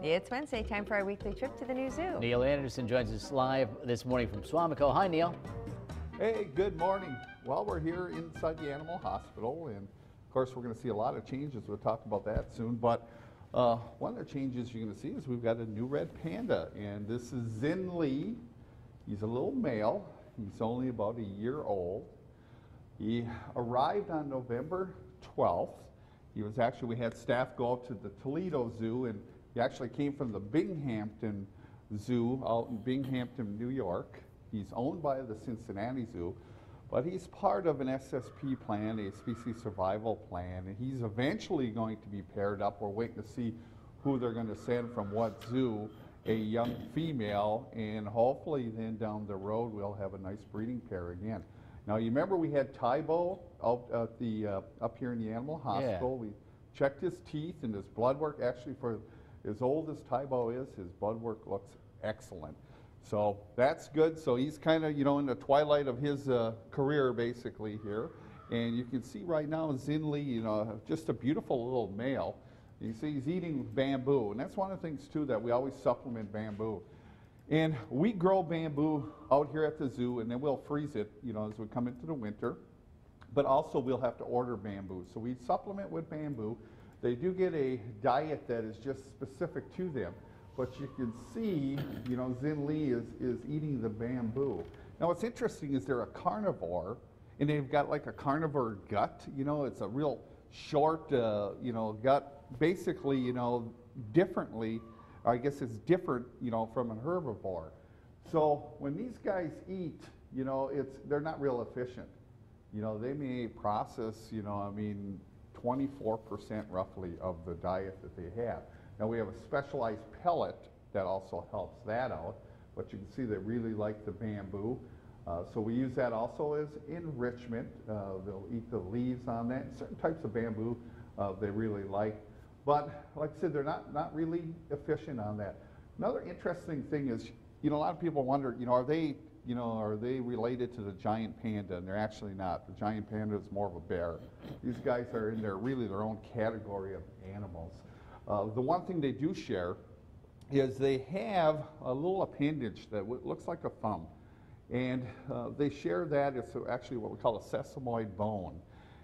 It's Wednesday, time for our weekly trip to the new zoo. Neil Anderson joins us live this morning from Swamico. Hi, Neil. Hey, good morning. Well, we're here inside the animal hospital, and of course we're going to see a lot of changes. We'll talk about that soon, but one of the changes you're going to see is we've got a new red panda, and this is Zin Lee. He's a little male. He's only about a year old. He arrived on November 12th. He was actually, we had staff go out to the Toledo Zoo, and he actually came from the Binghamton Zoo out in Binghamton, New York. He's owned by the Cincinnati Zoo, but he's part of an SSP plan, a species survival plan, and he's eventually going to be paired up. We're waiting to see who they're going to send from what zoo, a young female, and hopefully then down the road we'll have a nice breeding pair again. Now, you remember we had Tybo out at the, up here in the animal hospital. Yeah. We checked his teeth and his blood work. Actually, for as old as Tybo is, his blood work looks excellent. So that's good. So he's kind of, you know, in the twilight of his career, basically, here. And you can see right now Zin Lee, you know, just a beautiful little male. You see he's eating bamboo. And that's one of the things, too, that we always supplement bamboo. And we grow bamboo out here at the zoo, and then we'll freeze it, you know, as we come into the winter. But also we'll have to order bamboo. So we supplement with bamboo. They do get a diet that is just specific to them. But you can see, you know, Zin Lee is eating the bamboo. Now what's interesting is they're a carnivore, and they've got like a carnivore gut. You know, it's a real short, you know, gut. Basically, you know, differently, I guess it's different, you know, from a herbivore. So when these guys eat, you know, they're not real efficient. You know, they may process, you know, I mean, 24% roughly of the diet that they have. Now we have a specialized pellet that also helps that out, but you can see they really like the bamboo. So we use that also as enrichment. They'll eat the leaves on that. And certain types of bamboo they really like. But like I said, they're not really efficient on that. Another interesting thing is, you know, a lot of people wonder, you know, are they related to the giant panda? And they're actually not. The giant panda is more of a bear. These guys are in really their own category of animals. The one thing they do share is they have a little appendage that looks like a thumb. And they share that. It's actually what we call a sesamoid bone.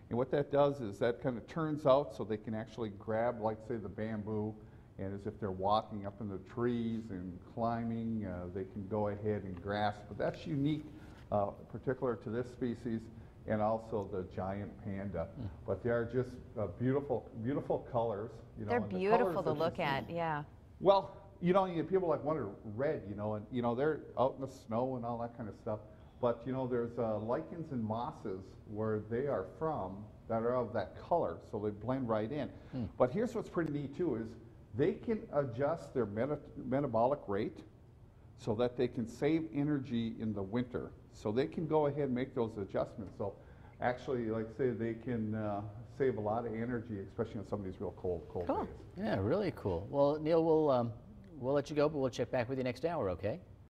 And what that does is that kind of turns out so they can actually grab, like, say, the bamboo, and as if they're walking up in the trees and climbing, they can go ahead and grasp. But that's unique, particular to this species, and also the giant panda. But they are just beautiful, beautiful colors. You know, they're beautiful to look at, yeah. Well, you know, people like wonder red, you know, and you know they're out in the snow and all that kind of stuff. But you know, there's lichens and mosses where they are from that are of that color, so they blend right in. But here's what's pretty neat too: is they can adjust their metabolic rate so that they can save energy in the winter. So they can go ahead and make those adjustments. So actually, like say, they can save a lot of energy, especially on some of these real cold days. Yeah, really cool. Well, Neil, we'll let you go, but we'll check back with you next hour, okay?